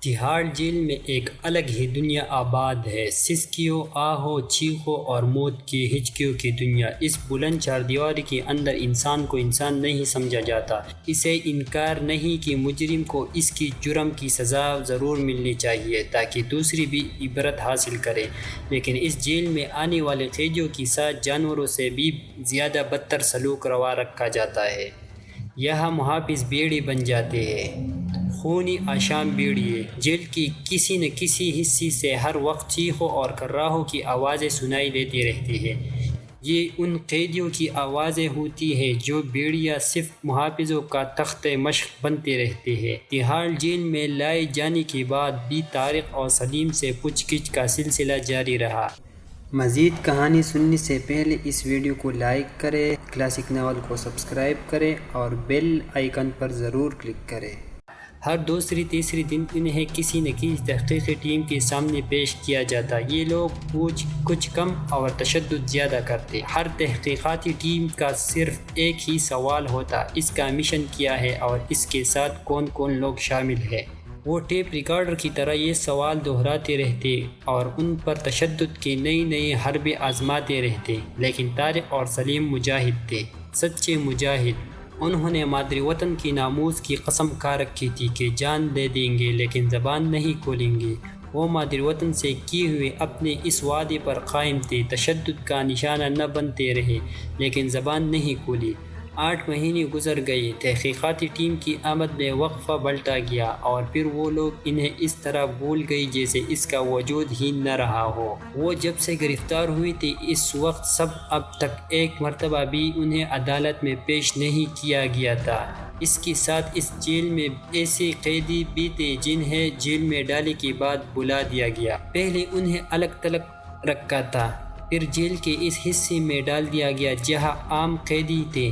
Tihar jail میں ایک الگ ہی دنیا آباد ہے۔ سسکیوں، آہوں، چیخوں اور موت کی ہچکیوں کی دنیا۔ اس بلند چار دیواری کے اندر انسان کو انسان نہیں سمجھا جاتا۔ اسے انکار نہیں کہ مجرم کو اس کی جرم کی سزا ضرور ملنی چاہیے تاکہ دوسری بھی عبرت حاصل کرے، لیکن اس جیل میں آنے والے قیدیوں کے ساتھ جانوروں سے بھی زیادہ بدتر سلوک روا رکھا جاتا ہے۔ یہاں محافظ بھیڑے بن جاتے ہیں، خونی آشام بھیڑیے۔ جیل کی کسی نہ کسی حصے سے ہر وقت چیخوں اور کراہوں کی آوازیں سنائی دیتی رہتی ہیں۔ یہ ان قیدیوں کی آوازیں ہوتی ہیں جو بھیڑیا صرف محافظوں کا تخت مشق بنتے رہتے ہیں۔ تہاڑ جیل میں لائے جانے کے بعد بھی طارق اور سلیم سے پوچھ گچھ کا سلسلہ جاری رہا۔ مزید کہانی سننے سے پہلے اس ویڈیو کو لائک کریں، کلاسک ناول کو سبسکرائب کریں اور بیل آئیکن پر ضرور کلک کریں۔ ہر دوسری تیسری دن انہیں کسی نہ کسی تحقیقی ٹیم کے سامنے پیش کیا جاتا۔ یہ لوگ پوچھ کچھ کم اور تشدد زیادہ کرتے۔ ہر تحقیقاتی ٹیم کا صرف ایک ہی سوال ہوتا، اس کا مشن کیا ہے اور اس کے ساتھ کون کون لوگ شامل ہیں۔ وہ ٹیپ ریکارڈر کی طرح یہ سوال دہراتے رہتے اور ان پر تشدد کی نئی نئی حربیں آزماتے رہتے، لیکن طارق اور سلیم مجاہد تھے، سچے مجاہد۔ انہوں نے مادری وطن کی ناموس کی قسم کھا رکھی تھی کہ جان دے دیں گے لیکن زبان نہیں کھولیں گے۔ وہ مادری وطن سے کیے ہوئے اپنے اس وعدے پر قائم تھے، تشدد کا نشانہ نہ بنتے رہے لیکن زبان نہیں کھولی۔ 8 مہینے گزر گئے، تحقیقاتی ٹیم کی آمد میں وقفہ پلٹا گیا اور پھر وہ لوگ انہیں اس طرح بھول گئے جیسے اس کا وجود ہی نہ رہا ہو۔ وہ جب سے گرفتار ہوئے تھے اس وقت سب اب تک ایک مرتبہ بھی انہیں عدالت میں پیش نہیں کیا گیا تھا۔ اس کے ساتھ اس جیل میں ایسے قیدی بھی تھے جنہیں جیل میں ڈالنے کے بعد بلا دیا گیا۔ پہلے انہیں الگ تھلگ رکھا تھا، پھر جیل کے اس حصے میں ڈال دیا گیا جہاں عام قیدی تھے۔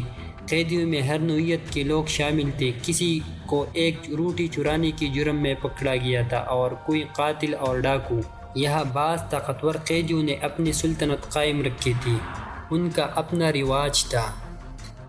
قیدیوں میں ہر نوعیت کے لوگ شامل تھے۔ کسی کو ایک روٹی چرانے کے جرم میں پکڑا گیا تھا اور کوئی قاتل اور ڈاکو۔ یہاں بعض طاقتور قیدیوں نے اپنی سلطنت قائم رکھی تھی، ان کا اپنا رواج تھا۔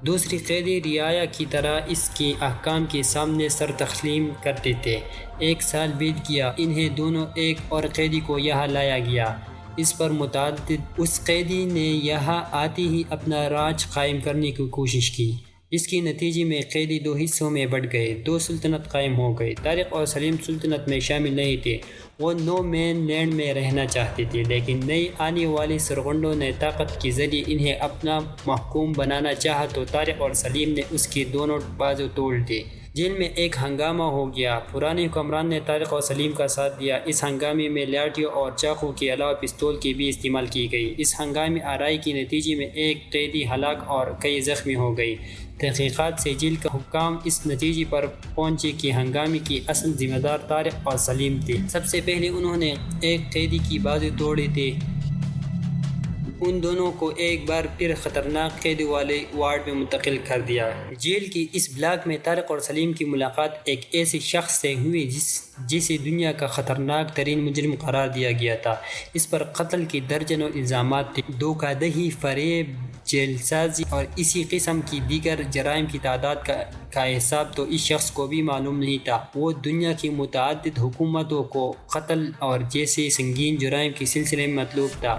دوسرے قیدی رعایا کی طرح اس کے احکام کے سامنے سر تسلیم کرتے تھے۔ 1 سال بیت گیا، انہیں دونوں ایک اور قیدی کو یہاں لایا گیا۔ اس پر متعدد اس قیدی نے یہاں آتے ہی اپنا راج قائم کرنے کی کوشش کی، جس کے نتیجے میں قیدی 2 حصوں میں بٹ گئے، 2 سلطنت قائم ہو گئی۔ طارق اور سلیم سلطنت میں شامل نہیں تھے، وہ نو مین لینڈ میں رہنا چاہتے تھے، لیکن نئے آنے والے سرغنڈوں نے طاقت کے ذریعے انہیں اپنا محکوم بنانا چاہا تو طارق اور سلیم نے اس کے دونوں بازو توڑ دیے۔ جیل میں ایک ہنگامہ ہو گیا، پرانے حکمران نے طارق اور سلیم کا ساتھ دیا۔ اس ہنگامے میں لاٹھیوں اور چاقو کے علاوہ پستول کی بھی استعمال کی گئی۔ اس ہنگامی آرائی کے نتیجے میں ایک قیدی ہلاک اور کئی زخمی ہو گئے۔ تحقیقات سے جیل کا حکام اس نتیجے پر پہنچے کہ ہنگامے کے اصل ذمہ دار طارق اور سلیم تھے۔ سب سے پہلے انہوں نے ایک قیدی کی بازو توڑے تھے، ان دونوں کو ایک بار پھر خطرناک قیدیوں والے وارڈ میں منتقل کر دیا۔ جیل کی اس بلاک میں طارق اور سلیم کی ملاقات ایک ایسے شخص سے ہوئی جسے دنیا کا خطرناک ترین مجرم قرار دیا گیا تھا۔ اس پر قتل کے درجنوں الزامات تھے، دھوکہ دہی، فریب، جیل سازی اور اسی قسم کی دیگر جرائم کی تعداد کا حساب تو اس شخص کو بھی معلوم نہیں تھا۔ وہ دنیا کی متعدد حکومتوں کو قتل اور جیسے سنگین جرائم کے سلسلے میں مطلوب تھا۔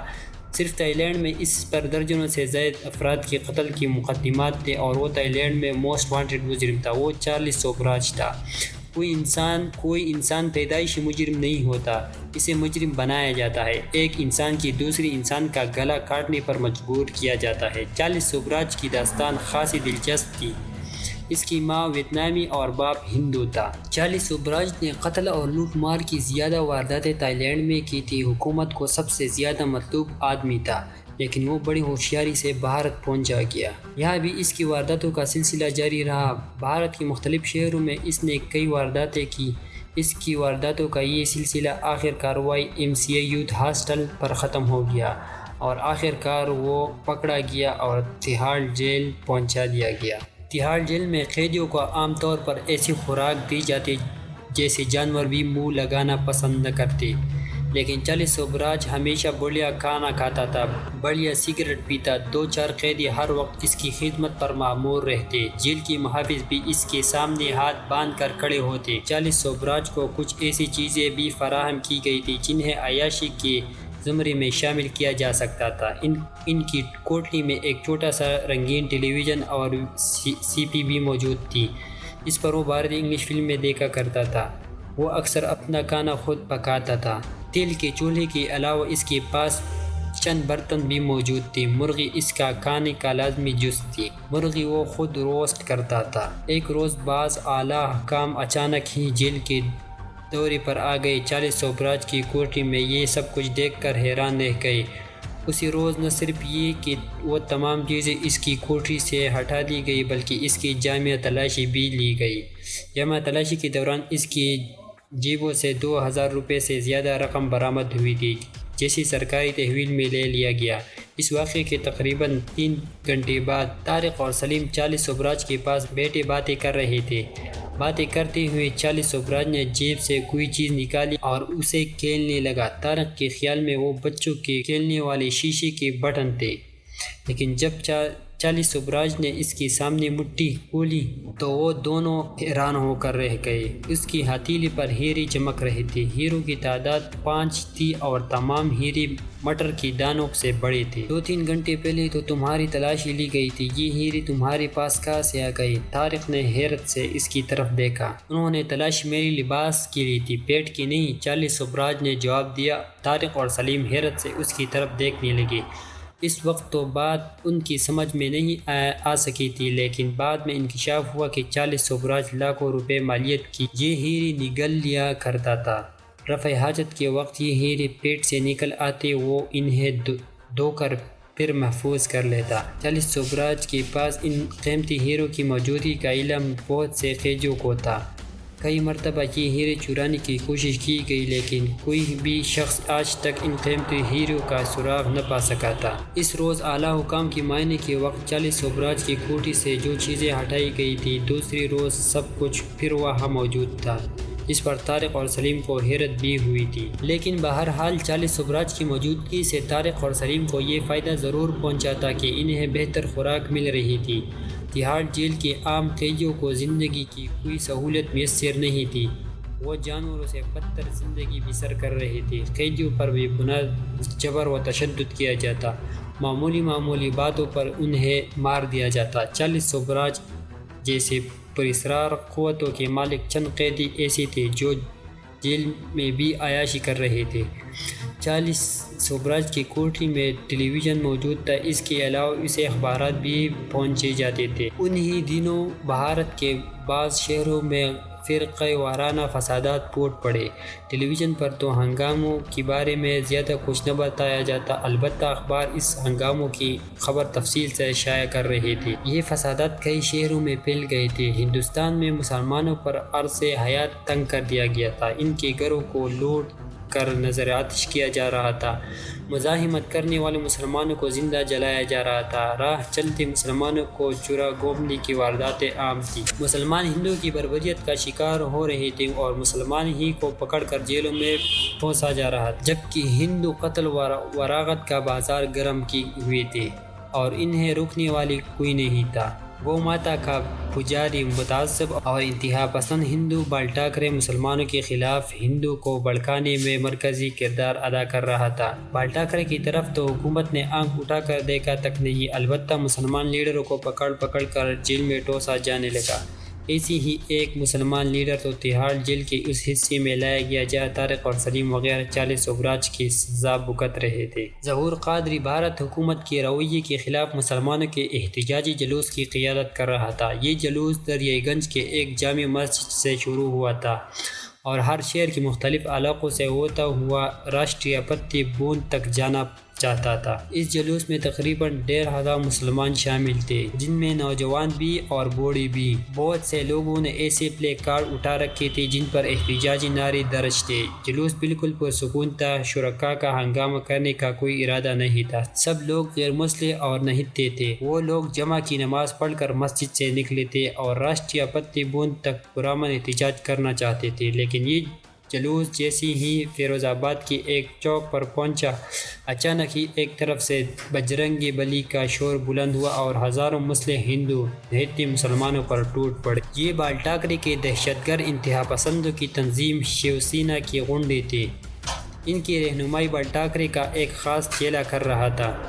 صرف تائی لینڈ میں اس پر درجنوں سے زائد افراد کے قتل کے مقدمات تھے اور وہ تائی لینڈ میں موسٹ وانٹڈ مجرم تھا۔ وہ چارلس سوبراج تھا۔ کوئی انسان پیدائشی مجرم نہیں ہوتا، اسے مجرم بنایا جاتا ہے۔ ایک انسان کی دوسری انسان کا گلا کاٹنے پر مجبور کیا جاتا ہے۔ چارلس سوبراج کی داستان خاصی دلچسپ تھی۔ اس کی ماں ویتنامی اور باپ ہندو تھا۔ چارلس سوبراج نے قتل اور لوٹ مار کی زیادہ وارداتیں تائی لینڈ میں کی تھی۔ حکومت کو سب سے زیادہ مطلوب آدمی تھا، لیکن وہ بڑی ہوشیاری سے بھارت پہنچا گیا۔ یہاں بھی اس کی وارداتوں کا سلسلہ جاری رہا۔ بھارت کے مختلف شہروں میں اس نے کئی وارداتیں کی۔ اس کی وارداتوں کا یہ سلسلہ آخر کار YMCA یوتھ ہاسٹل پر ختم ہو گیا اور آخر کار وہ پکڑا گیا اور تہاڑ جیل پہنچا دیا گیا۔ تہاڑ جیل میں قیدیوں کو عام طور پر ایسی خوراک دی جاتی جیسے جانور بھی منہ لگانا پسند نہ کرتے۔ لیکن چارلی سوبراج ہمیشہ بڑھیا کھانا کھاتا تھا، بڑھیا سگریٹ پیتا۔ 2-4 قیدی ہر وقت اس کی خدمت پر مامور رہتے، جیل کے محافظ بھی اس کے سامنے ہاتھ باندھ کر کھڑے ہوتے۔ چارلی سوبراج کو کچھ ایسی چیزیں بھی فراہم کی گئی تھی جنہیں عیاشی کے زمرے میں شامل کیا جا سکتا تھا۔ ان کی کوٹری میں ایک چھوٹا سا رنگین ٹیلی ویژن اور سی پی بھی موجود تھی، جس پر وہ بھارتی انگلش فلمیں دیکھا کرتا تھا۔ وہ اکثر اپنا کھانا خود پکاتا تھا۔ تیل کے چولہے کے علاوہ اس کے پاس چند برتن بھی موجود تھے۔ مرغی اس کا کھانے کا لازمی جز تھی۔ مرغی وہ خود روسٹ کرتا تھا۔ ایک روز بعض اعلیٰ حکام اچانک ہی جیل کے دورے پر آ گئے۔ چارلی سوبراج کی کوٹری میں یہ سب کچھ دیکھ کر حیران رہ گئے۔ اسی روز نہ صرف یہ کہ وہ تمام چیزیں اس کی کوٹری سے ہٹا دی گئی بلکہ اس کی جامع تلاشی بھی لی گئی۔ جامع تلاشی کے دوران اس کی جیبوں سے 2000 روپے سے زیادہ رقم برآمد ہوئی تھی، جسے سرکاری تحویل میں لے لیا گیا۔ اس واقعے کے تقریباً 3 گھنٹے بعد طارق اور سلیم چارلی سوبراج کے پاس بیٹھے باتیں کر رہے تھے۔ باتیں کرتے ہوئے چارلی سوبراج نے جیب سے کوئی چیز نکالی اور اسے کھیلنے لگا۔ طارق کے خیال میں وہ بچوں کے کھیلنے والے شیشے کے بٹن تھے، لیکن جب چارلی سوبراج نے اس کے سامنے مٹھی کھولی تو وہ دونوں حیران ہو کر رہ گئے۔ اس کی ہتھیلی پر ہیرے چمک رہے تھے۔ ہیروں کی تعداد 5 تھی اور تمام ہیرے مٹر کے دانوں سے بڑے تھے۔ 2-3 گھنٹے پہلے تو تمہاری تلاشی لی گئی تھی، یہ ہیرے تمہارے پاس کہاں سے آ گئے؟ طارق نے حیرت سے اس کی طرف دیکھا۔ انہوں نے تلاشی میرے لباس کی لی تھی، پیٹ کی نہیں، چارلی سوبراج نے جواب دیا۔ طارق اور سلیم حیرت سے اس کی طرف دیکھنے لگے۔ اس وقت تو بات ان کی سمجھ میں نہیں آ سکی تھی، لیکن بعد میں انکشاف ہوا کہ چارلی سوبراج لاکھوں روپے مالیت کی یہ ہیرے نگل لیا کرتا تھا۔ رفع حاجت کے وقت یہ ہیرے پیٹ سے نکل آتے، وہ انہیں دھو کر پھر محفوظ کر لیتا۔ چارلی سوبراج کے پاس ان قیمتی ہیروں کی موجودگی کا علم بہت سے قیدیوں کو تھا۔ کئی مرتبہ یہ ہیرے چرانے کی کوشش کی گئی، لیکن کوئی بھی شخص آج تک ان قیمتی ہیروں کا سراغ نہ پا سکا تھا۔ اس روز اعلیٰ حکام کے معائنے کے وقت چارلی سوبراج کی کوٹری سے جو چیزیں ہٹائی گئی تھیں، دوسری روز سب کچھ پھر وہاں موجود تھا، جس پر طارق اور سلیم کو حیرت بھی ہوئی تھی۔ لیکن بہرحال چارلی سوبراج کی موجودگی سے طارق اور سلیم کو یہ فائدہ ضرور پہنچا تھا کہ انہیں بہتر خوراک مل رہی تھی۔ تہاڑ جیل کے عام قیدیوں کو زندگی کی کوئی سہولت میسر نہیں تھی۔ وہ جانوروں سے بدتر زندگی بسر کر رہے تھے۔ قیدیوں پر بے گناہ جبر و تشدد کیا جاتا، معمولی باتوں پر انہیں مار دیا جاتا۔ چارلی سوبراج جیسے پراسرار قوتوں کے مالک چند قیدی ایسے تھے جو جیل میں بھی عیاشی کر رہے تھے۔ چارلی سوبراج کی کوٹری میں ٹیلی ویژن موجود تھا، اس کے علاوہ اسے اخبارات بھی پہنچے جاتے تھے۔ انہی دنوں بھارت کے بعض شہروں میں فرقہ وارانہ فسادات پھوٹ پڑے۔ ٹیلی ویژن پر تو ہنگاموں کے بارے میں زیادہ کچھ نہ بتایا جاتا، البتہ اخبار اس ہنگاموں کی خبر تفصیل سے شائع کر رہے تھے۔ یہ فسادات کئی شہروں میں پھیل گئے تھے۔ ہندوستان میں مسلمانوں پر عرصہ حیات تنگ کر دیا گیا تھا، ان کے گھروں کو لوٹ کر نظر آتش کیا جا رہا تھا، مزاحمت کرنے والے مسلمانوں کو زندہ جلایا جا رہا تھا، راہ چلتے مسلمانوں کو چرا گھونپنے کی وارداتیں عام تھیں۔ مسلمان ہندوؤں کی بربریت کا شکار ہو رہے تھے اور مسلمان ہی کو پکڑ کر جیلوں میں پھونسا جا رہا تھا، جبکہ ہندو قتل و غارت کا بازار گرم کیے ہوئے تھے اور انہیں روکنے والا کوئی نہیں تھا۔ گو ماتا کا پجاری، متعصب اور انتہا پسند ہندو بال ٹھاکرے مسلمانوں کے خلاف ہندوؤں کو بھڑکانے میں مرکزی کردار ادا کر رہا تھا۔ بال ٹھاکرے کی طرف تو حکومت نے آنکھ اٹھا کر دیکھا تک نہیں، البتہ مسلمان لیڈروں کو پکڑ کر جیل میں ٹھونسا جانے لگا۔ ایسی ہی ایک مسلمان لیڈر تو تہاڑ جیل کے اس حصے میں لایا گیا جہاں طارق اور سلیم وغیرہ چارلی سوبراج کی سزا بھگت رہے تھے۔ ظہور قادری بھارت حکومت کے رویے کے خلاف مسلمانوں کے احتجاجی جلوس کی قیادت کر رہا تھا۔ یہ جلوس دریائے گنج کے ایک جامع مسجد سے شروع ہوا تھا اور ہر شہر کے مختلف علاقوں سے ہوتا ہوا راشٹریہ بھون تک جانا چاہتا تھا۔ اس جلوس میں تقریباً 1500 مسلمان شامل تھے، جن میں نوجوان بھی اور بوڑھے بھی۔ بہت سے لوگوں نے ایسے پلے کارڈ اٹھا رکھے تھے جن پر احتجاجی نعرے درج تھے۔ جلوس بالکل پرسکون تھا، شرکاء کا ہنگامہ کرنے کا کوئی ارادہ نہیں تھا، سب لوگ غیر مسلح اور نہتے تھے۔ وہ لوگ جمعہ کی نماز پڑھ کر مسجد سے نکلے تھے اور راشٹریہ بھون تک پرامن احتجاج کرنا چاہتے تھے، لیکن یہ جلوس جیسی ہی فیروز آباد کی ایک چوک پر پہنچا، اچانک ہی ایک طرف سے بجرنگی بلی کا شور بلند ہوا اور ہزاروں مسلح ہندو دیہاتی مسلمانوں پر ٹوٹ پڑے۔ یہ بال ٹاکرے کے دہشت گرد انتہا پسندوں کی تنظیم شیو سینا کے غنڈے تھے۔ ان کی رہنمائی بال ٹاکرے کا ایک خاص چیلا کر رہا تھا۔